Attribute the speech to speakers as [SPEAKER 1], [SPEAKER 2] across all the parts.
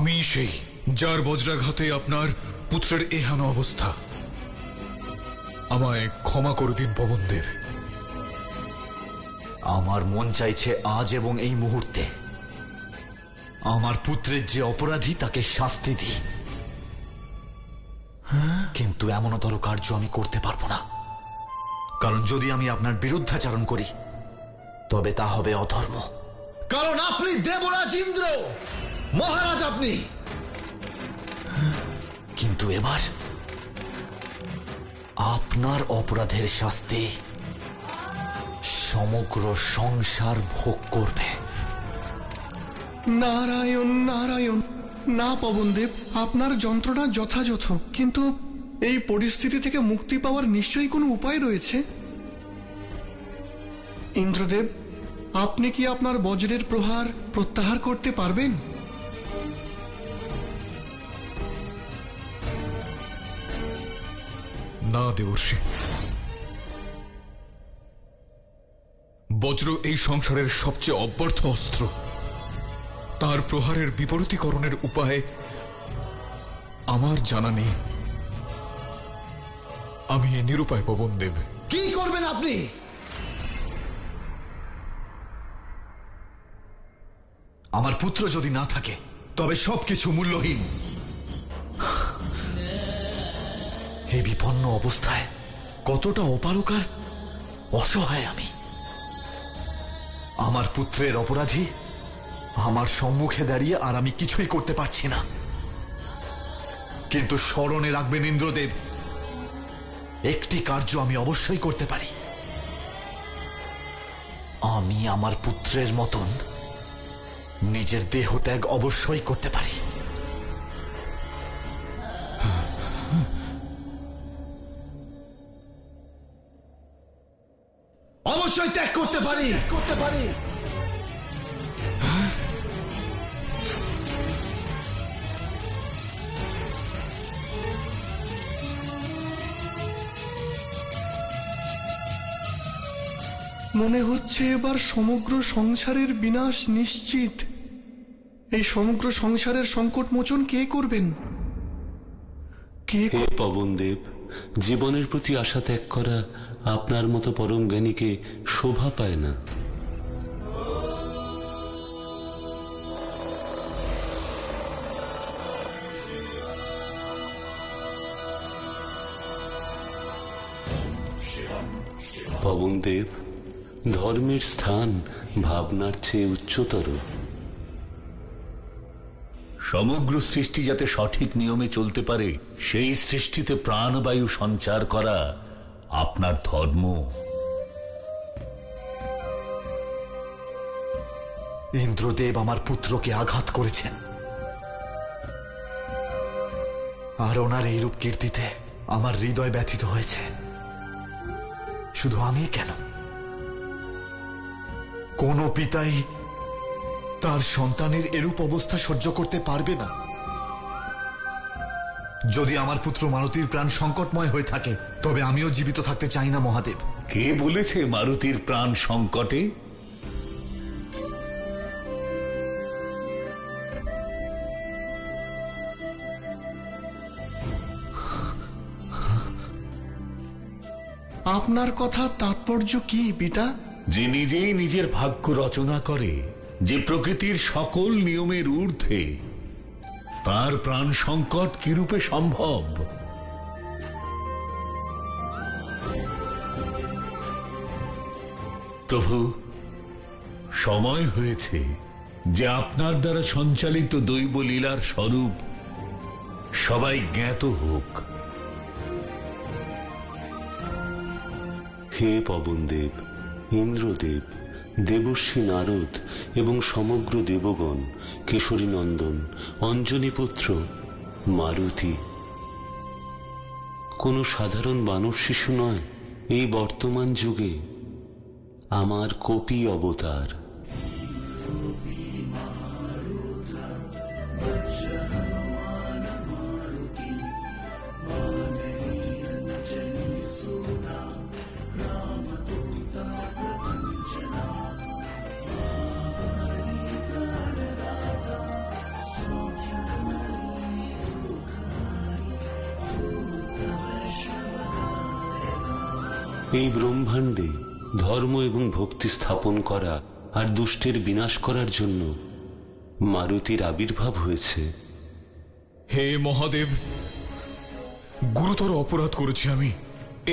[SPEAKER 1] আমি সেই যার বজ্রাঘাতে আপনার পুত্রের এহেন অবস্থা। আমায় ক্ষমা করে দিন পবনদেব।
[SPEAKER 2] আমার মন চাইছে আজ এবং এই মুহূর্তে আমার পুত্রের যে অপরাধী তাকে শাস্তি দিই, কিন্তু এমনতর কার্য আমি করতে পারবো না। কারণ যদি আমি আপনার বিরুদ্ধাচারণ করি তবে তা হবে অধর্ম। কারণ আপনি দেবরাজ ইন্দ্র, মহারাজ আপনি। কিন্তু এবার আপনার অপরাধের শাস্তি সমগ্র সংসার ভোগ করবে।
[SPEAKER 3] নারায়ণ নারায়ণ। না পবনদেব, আপনার যন্ত্রণা যথাযথ, কিন্তু এই পরিস্থিতি থেকে মুক্তি পাওয়ার নিশ্চয়ই কোনো উপায় রয়েছে। ইন্দ্রদেব, আপনি কি আপনার বজ্রের প্রহার প্রত্যাহার করতে পারবেন?
[SPEAKER 1] না দেবর্ষি, বজ্র এই সংসারের সবচেয়ে অব্যর্থ অস্ত্র। তার প্রহারের বিপরীতীকরণের উপায় আমার জানা নেই। আমি নিরুপায় পবনদেব।
[SPEAKER 2] কি করবেন আপনি? আমার পুত্র যদি না থাকে তবে সবকিছু মূল্যহীন। এই বিপন্ন অবস্থায় কতটা অপারকার অসহায় আমি। আমার পুত্রের অপরাধী আমার সম্মুখে দাঁড়িয়ে আর আমি কিছুই করতে পারছি না। কিন্তু স্মরণে রাখবেন ইন্দ্রদেব, একটি কার্য আমি অবশ্যই করতে পারি। আমি আমার পুত্রের মতন নিজের দেহ ত্যাগ অবশ্যই করতে পারি। অবশ্যই ত্যাগ করতে পারি।
[SPEAKER 3] মনে হচ্ছে এবার সমগ্র সংসারের বিনাশ নিশ্চিত। এই সমগ্র সংসারের সংকট মোচন কে করবেন?
[SPEAKER 4] হে পবনদেব, জীবনের প্রতি আশা ত্যাগ করা আপনার মতো পরম জ্ঞানীকে শোভা পায় না। পবনদেব, ধর্মের স্থান ভাবনার চেয়ে উচ্চতর।
[SPEAKER 5] সমগ্র সৃষ্টি যাতে সঠিক নিয়মে চলতে পারে সেই সৃষ্টিতে প্রাণবায়ু সঞ্চার করা আপনার ধর্ম।
[SPEAKER 2] ইন্দ্রদেব আমার পুত্রকে আঘাত করেছেন, আর ওনার এইরূপ কীর্তিতে আমার হৃদয় ব্যথিত হয়েছে। শুধু আমি কেন, কোন পিতাই তার সন্তানের এরূপ অবস্থা সহ্য করতে পারবে না। যদি আমার পুত্র মারুতির প্রাণ সংকটময় হয়ে থাকে তবে আমিও জীবিত থাকতে চাই না মহাদেব।
[SPEAKER 5] কে বলেছে মারুতির প্রাণ সংকটে?
[SPEAKER 3] আপনার কথা তাৎপর্য কি পিতা?
[SPEAKER 5] যে নিজেই নিজের ভাগ্য রচনা করে, যে প্রকৃতির সকল নিয়মের ঊর্ধ্বে, তার প্রাণ সংকট কিরূপে সম্ভব? প্রভু, সময় হয়েছে যে আপনার দ্বারা সঞ্চালিত দৈব লীলার স্বরূপ সবাই জ্ঞাত হোক।
[SPEAKER 4] হে পবনদেব, ইন্দ্রদেব, দেবর্ষি নারদ এবং সমগ্র দেবগণ, কেশরী নন্দন, অঞ্জনীপুত্র মারুতি কোনো সাধারণ বানর শিশু নয়। এই বর্তমান যুগে আমার কপি অবতার। এই ব্রহ্মাণ্ডে ধর্ম এবং ভক্তি স্থাপন করা আর দুষ্টের বিনাশ করার জন্য মারুতির আবির্ভাব হয়েছে।
[SPEAKER 1] হে মহাদেব, গুরুতর অপরাধ করেছি আমি।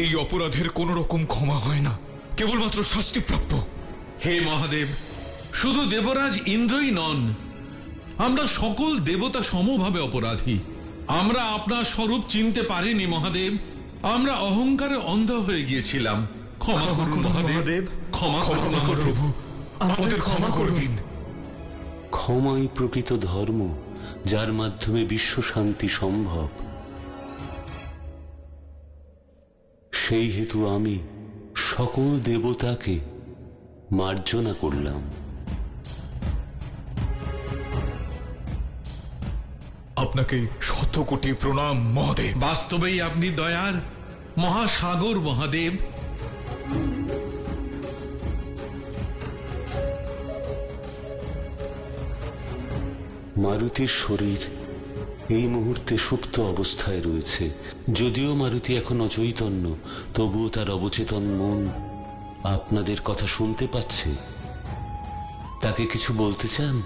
[SPEAKER 1] এই অপরাধের কোন রকম ক্ষমা হয় না, কেবলমাত্র শাস্তিপ্রাপ্য।
[SPEAKER 6] হে মহাদেব, শুধু দেবরাজ ইন্দ্রই নন, আমরা সকল দেবতা সমভাবে অপরাধী। আমরা আপনার স্বরূপ চিনতে পারিনি মহাদেব। আমরা অহংকারে অন্ধ হয়ে গিয়েছিলাম। ক্ষমা করুন মহাদেব, ক্ষমা করুন
[SPEAKER 1] প্রভু, আমাদের ক্ষমা করে দিন।
[SPEAKER 4] ক্ষমাই প্রকৃত ধর্ম, যার মাধ্যমে বিশ্ব শান্তি সম্ভব। সেই হেতু আমি সকল দেবতাকে মার্জনা করলাম।
[SPEAKER 1] আপনাকে শত কোটি প্রণাম মহাদেব।
[SPEAKER 6] বাস্তবেই আপনি দয়ার মহাসাগর মহাদেব।
[SPEAKER 4] মারুতির শরীর এই মুহূর্তে সুপ্ত অবস্থায় রয়েছে। যদিও মারুতি এখন অচৈতন্য, তবুও তার অবচেতন মন আপনাদের কথা শুনতে পাচ্ছে। তাকে কিছু বলতে চান?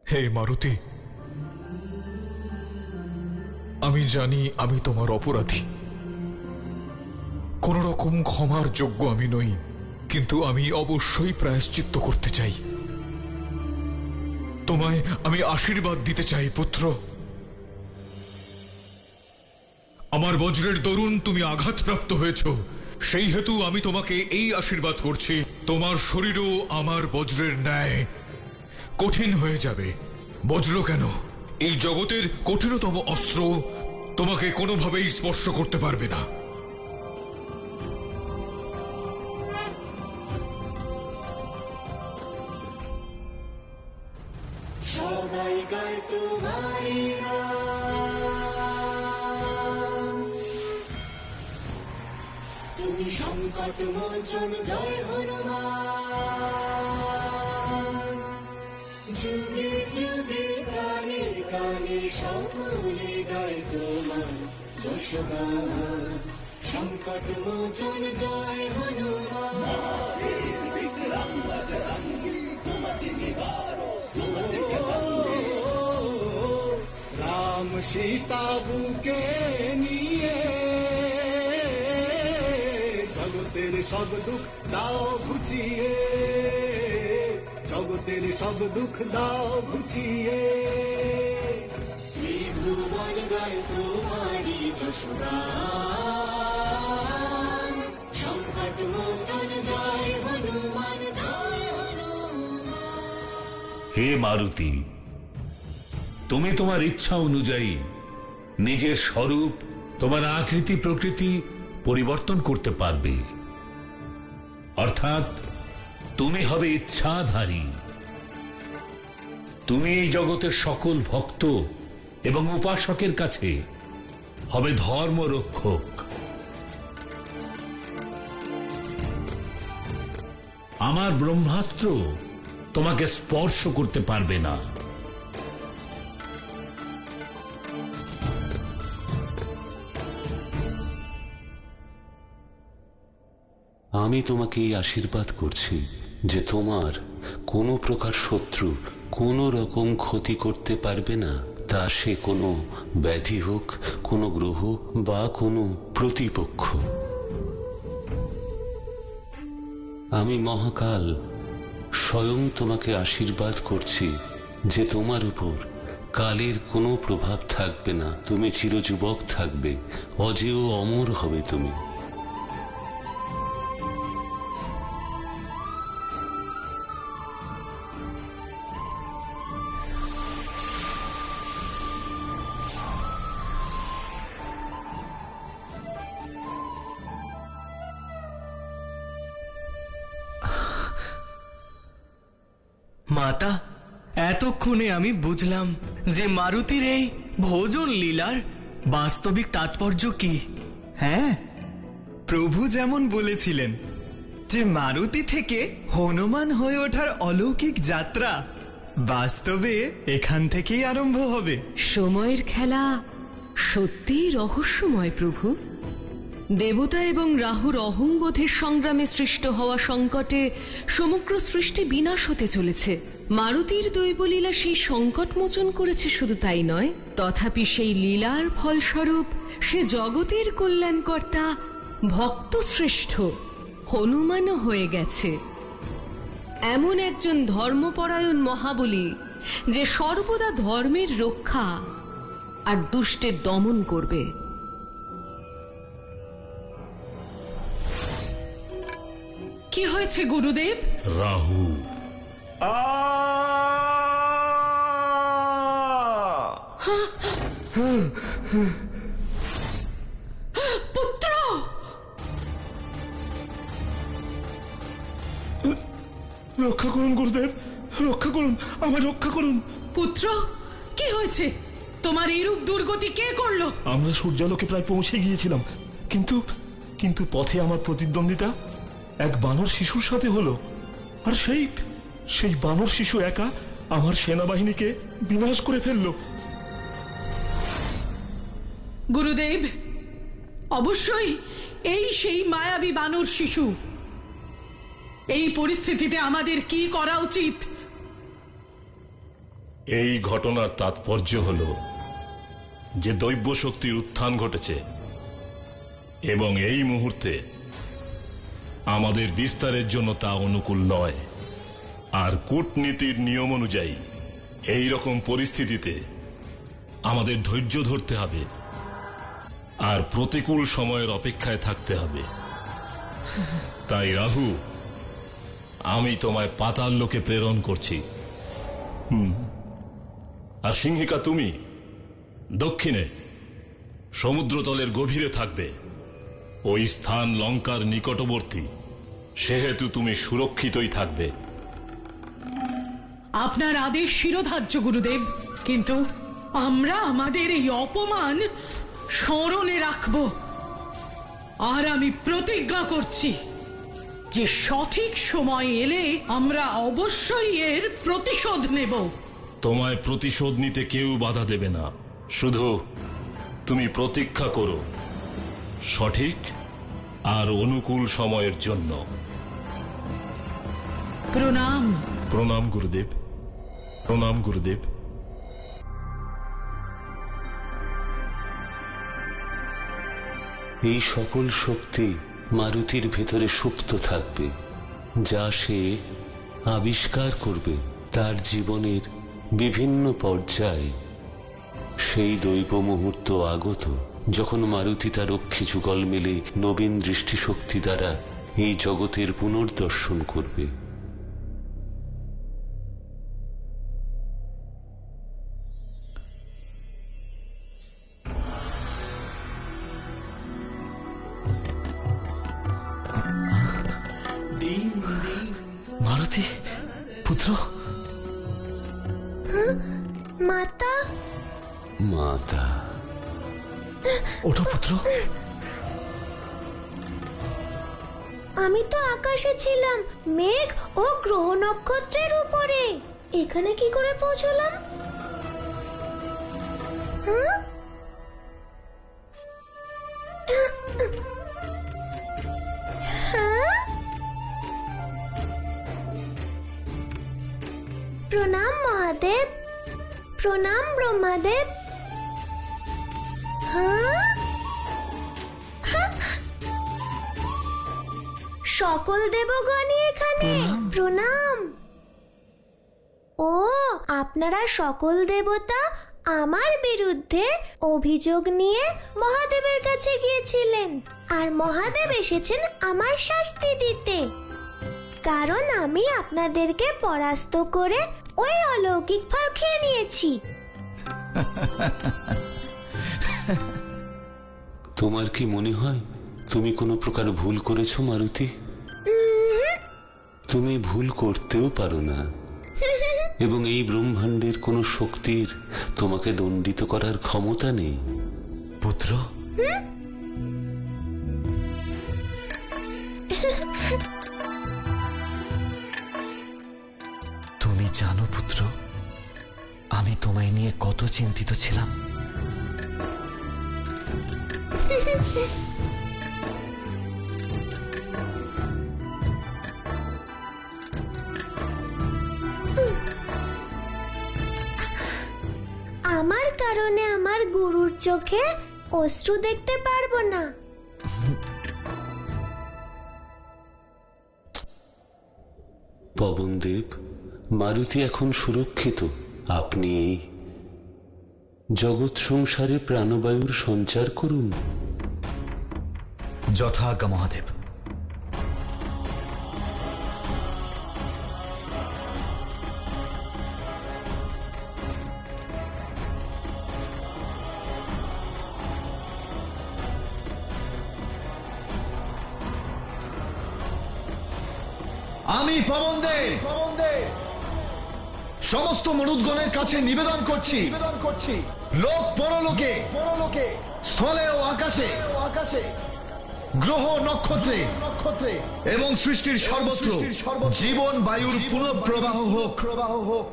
[SPEAKER 1] হে মারুতি, আমি জানি আমি তোমার অপরাধী। কোন রকম ক্ষমার যোগ্য আমি নই, কিন্তু আমি অবশ্যই প্রায়শ্চিত্ত করতে চাই। তোমায় আমি আশীর্বাদ দিতে চাই পুত্র। আমার বজ্রের দরুন তুমি আঘাতপ্রাপ্ত হয়েছ, সেই হেতু আমি তোমাকে এই আশীর্বাদ করছি, তোমার শরীরও আমার বজ্রের ন্যায় কঠিন হয়ে যাবে। বজ্র কেন, এই জগতের কঠিনতম অস্ত্র তোমাকে কোনোভাবেই স্পর্শ করতে পারবে না।
[SPEAKER 7] সবাই গায় তোমারই নাম, তুমি সংকট মোচন জয় হনুমান। যুগে যুগে কানে কানে সকলে গায় তোমার যশোগান। সংকট মোচন জয় হনুমান। রাম সীতা বুকে নিয়ে জগতের সব দুঃখ দাও ঘুচিয়ে, জগতের সব দুঃখ দাও ঘুচিয়ে। ত্রিভুবন গায় তোমারি যশোগান। সংকট মোচন জয় হনুমান, জয় হনুমান।
[SPEAKER 5] হে মারুতি, তুমি তোমার ইচ্ছা অনুযায়ী নিজের স্বরূপ, তোমার আকৃতি প্রকৃতি পরিবর্তন করতে পারবে। অর্থাৎ তুমি হবে ইচ্ছাধারী। তুমি এই জগতের সকল ভক্ত এবং উপাসকের কাছে হবে ধর্মরক্ষক। আমার ব্রহ্মাস্ত্র তোমাকে স্পর্শ করতে পারবে না।
[SPEAKER 4] আমি তোমাকে এই আশীর্বাদ করছি যে তোমার কোনো প্রকার শত্রু কোনো রকম ক্ষতি করতে পারবে না। তা সে কোনো ব্যাধি হোক, কোনো গ্রহ বা কোনো প্রতিপক্ষ। আমি মহাকাল স্বয়ং তোমাকে আশীর্বাদ করছি যে তোমার উপর কালের কোনো প্রভাব থাকবে না। তুমি চিরযুবক থাকবে, অজেয় অমর হবে তুমি।
[SPEAKER 8] মাতা, এতক্ষণে আমি বুঝলাম যে মারুতির এই ভোজন লীলার বাস্তবিক তাৎপর্য কি।
[SPEAKER 9] হ্যাঁ, প্রভু যেমন বলেছিলেন যে মারুতি থেকে হনুমান হয়ে ওঠার অলৌকিক যাত্রা বাস্তবে এখান থেকেই আরম্ভ হবে।
[SPEAKER 10] সময়ের খেলা সত্যিই রহস্যময় প্রভু। দেবতা এবং রাহুর অহংবোধের সংগ্রামে সৃষ্ট হওয়া সংকটে সমগ্র সৃষ্টি বিনাশ হতে চলেছে। মারুতির দৈবলীলা সেই সংকট মোচন করেছে, শুধু তাই নয়, তথাপি সেই লীলার ফলস্বরূপ সে জগতের কল্যাণকর্তা ভক্তশ্রেষ্ঠ হনুমানও হয়ে গেছে। এমন একজন ধর্মপরায়ণ মহাবলী যে সর্বদা ধর্মের রক্ষা আর দুষ্টের দমন করবে।
[SPEAKER 11] কি হয়েছে গুরুদেব?
[SPEAKER 5] রাহু
[SPEAKER 11] পুত্র,
[SPEAKER 3] রক্ষা করুন গুরুদেব, রক্ষা করুন, আমায় রক্ষা করুন।
[SPEAKER 11] পুত্র, কি হয়েছে? তোমার এইরূপ দুর্গতি কে করলো?
[SPEAKER 3] আমরা সূর্যালোকে প্রায় পৌঁছে গিয়েছিলাম, কিন্তু পথে আমার প্রতিদ্বন্দ্বিতা এক বানর শিশুর সাথে হলো। আর সেই বানর শিশু একা আমার সেনাবাহিনীকে বিনাশ করে ফেললো।
[SPEAKER 11] গুরুদেব, অবশ্যই এই সেই মায়াবী বানর শিশু। এই পরিস্থিতিতে আমাদের কি করা উচিত?
[SPEAKER 5] এই ঘটনার তাৎপর্য হল যে দৈব শক্তির উত্থান ঘটেছে এবং এই মুহূর্তে আমাদের বিস্তারের জন্য তা অনুকূল নয়। আর কূটনীতির নিয়ম অনুযায়ী এই রকম পরিস্থিতিতে আমাদের ধৈর্য ধরতে হবে আর প্রতিকূল সময়ের অপেক্ষায় থাকতে হবে। তাই রাহু, আমি তোমায় পাতাল লোকে প্রেরণ করছি। আর সিংহিকা, তুমি দক্ষিণে সমুদ্রতলের গভীরে থাকবে। ওই স্থান লঙ্কার নিকটবর্তী, সেহেতু তুমি সুরক্ষিতই থাকবে।
[SPEAKER 11] আপনার আদেশ শিরোধার্য গুরুদেব, কিন্তু আমরা আমাদের এই অপমান স্মরণে রাখব। আর আমি প্রতিজ্ঞা করছি যে সঠিক সময় এলে আমরা অবশ্যই এর প্রতিশোধ নেব।
[SPEAKER 5] তোমায় প্রতিশোধ নিতে কেউ বাধা দেবে না, শুধু তুমি প্রতীক্ষা করো সঠিক আর অনুকূল সময়ের জন্য।
[SPEAKER 11] প্রণাম।
[SPEAKER 3] প্রণাম গুরুদেব, প্রণাম গুরুদেব।
[SPEAKER 4] এই সকল শক্তি মারুতির ভেতরে সুপ্ত থাকবে, যা সে আবিষ্কার করবে তার জীবনের বিভিন্ন পর্যায়ে। সেই দৈব মুহূর্ত আগত, যখন মারুতি তার রক্ষী যুগল মেলে নবীন দৃষ্টিশক্তি দ্বারা এই জগতের পুনর্দর্শন করবে।
[SPEAKER 2] মারুতি পুত্র,
[SPEAKER 12] মাতা,
[SPEAKER 4] মাতা,
[SPEAKER 2] ওঠো পুত্র।
[SPEAKER 12] আমি তো আকাশে ছিলাম, মেঘ ও গ্রহ নক্ষত্রের উপরে। এখানে কি করে পৌঁছলাম? প্রণাম মহাদেব, প্রণাম ব্রহ্মাদেব। সকল দেবগণই এখানে প্রণাম। ও, আপনারা সকল দেবতা আমার বিরুদ্ধে অভিযোগ নিয়ে মহাদেবের কাছে গিয়েছিলেন, আর মহাদেব এসেছেন আমার শাস্তি দিতে, কারণ আমি আপনাদেরকে পরাস্ত করে ওই অলৌকিক ফল খেয়ে নিয়েছি।
[SPEAKER 4] তোমার কি মনে হয় তুমি কোনো প্রকার ভুল করেছো মারুতি? তুমি ভুল করতেও পারো না, এবং এই ব্রহ্মাণ্ডের কোনো শক্তির তোমাকে দণ্ডিত করার ক্ষমতা নেই।
[SPEAKER 2] পুত্র, জানো পুত্র, আমি তোমায় নিয়ে কত চিন্তিত ছিলাম।
[SPEAKER 12] আমার কারণে আমার গুরুর চোখে অশ্রু দেখতে পারবো না।
[SPEAKER 4] পবনদেব, মারুতি এখন সুরক্ষিত। আপনি এই জগৎ সংসারে প্রাণবায়ুর সঞ্চার করুন।
[SPEAKER 2] যথাজ্ঞা মহাদেব। আমি পবনদেব সমস্ত মরুদ্গণের কাছে নিবেদন করছি, লোক পরলোকে, স্থলে ও আকাশে, গ্রহ নক্ষত্রে এবং সৃষ্টির সর্বত্র জীবন বায়ুর পুনঃপ্রবাহ হোক।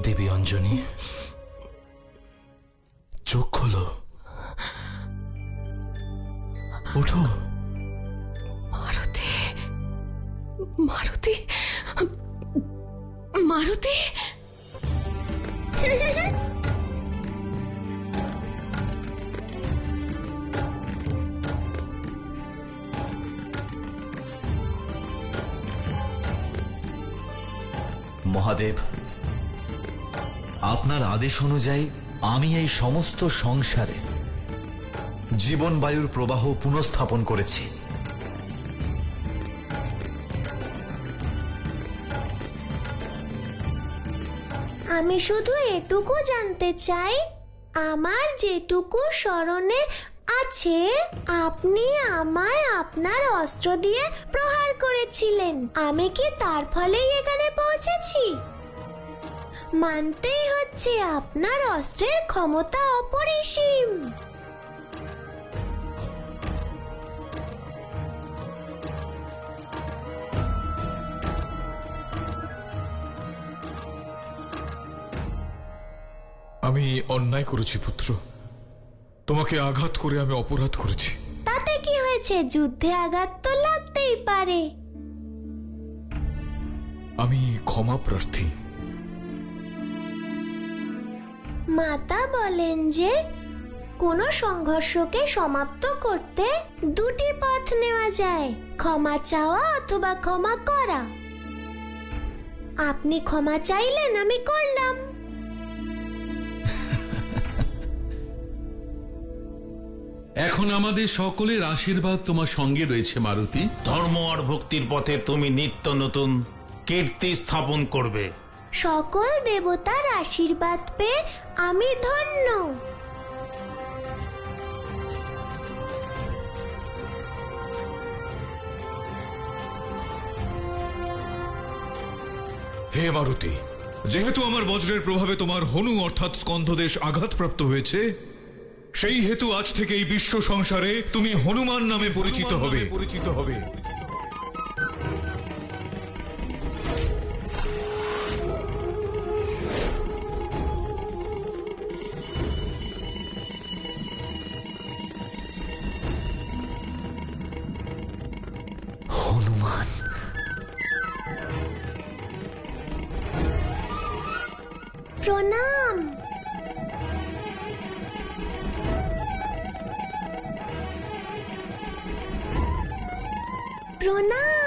[SPEAKER 2] দেবী অঞ্জনী, চোখ খোলো, ওঠো।
[SPEAKER 10] মারুতি, মারুতি, মারুতি।
[SPEAKER 2] মহাদেব, আপনার আদেশ অনুযায়ী আমি এই সমস্ত সংসারে জীবন বায়ুর প্রবাহ পুনঃস্থাপন করেছি।
[SPEAKER 12] আমি শুধু এটুকু জানতে চাই, আমার যেটুকু স্মরণে আছে আপনি আমায় আপনার অস্ত্র দিয়ে প্রহার করেছিলেন, আমি কি তার ফলেই এখানে পৌঁছেছি? মানতেই হচ্ছে আপনার অস্ত্রের ক্ষমতা অপরিসীম।
[SPEAKER 1] আমি অন্যায় করেছি পুত্র, তোমাকে আঘাত করে আমি অপরাধ করেছি।
[SPEAKER 12] তাতে কি হয়েছে? যুদ্ধে আঘাত তো লাগতেই পারে।
[SPEAKER 1] আমি ক্ষমা প্রার্থী।
[SPEAKER 12] মাতা বলেন যে কোনো সংঘর্ষকে সমাপ্ত করতে দুটি পথ নেওয়া যায়, ক্ষমা চাওয়া অথবা ক্ষমা করা। আপনি ক্ষমা চাইলেন, আমি করলাম।
[SPEAKER 6] এখন আমাদের সকলের আশীর্বাদ তোমার সঙ্গে রয়েছে মারুতি।
[SPEAKER 5] ধর্ম আর ভক্তির পথে তুমি নিত্য নতুন কীর্তি স্থাপন করবে।
[SPEAKER 12] সকল দেবতার আশীর্বাদ পেয়ে আমি ধন্য।
[SPEAKER 1] হে মারুতি, যেহেতু আমার বজ্রের প্রভাবে তোমার হনু অর্থাৎ স্কন্ধদেশ আঘাতপ্রাপ্ত হয়েছে, সেই হেতু আজ থেকে এই বিশ্ব সংসারে তুমি হনুমান নামে পরিচিত হবে।
[SPEAKER 2] হনুমান,
[SPEAKER 12] প্রণাম। প্রণাম।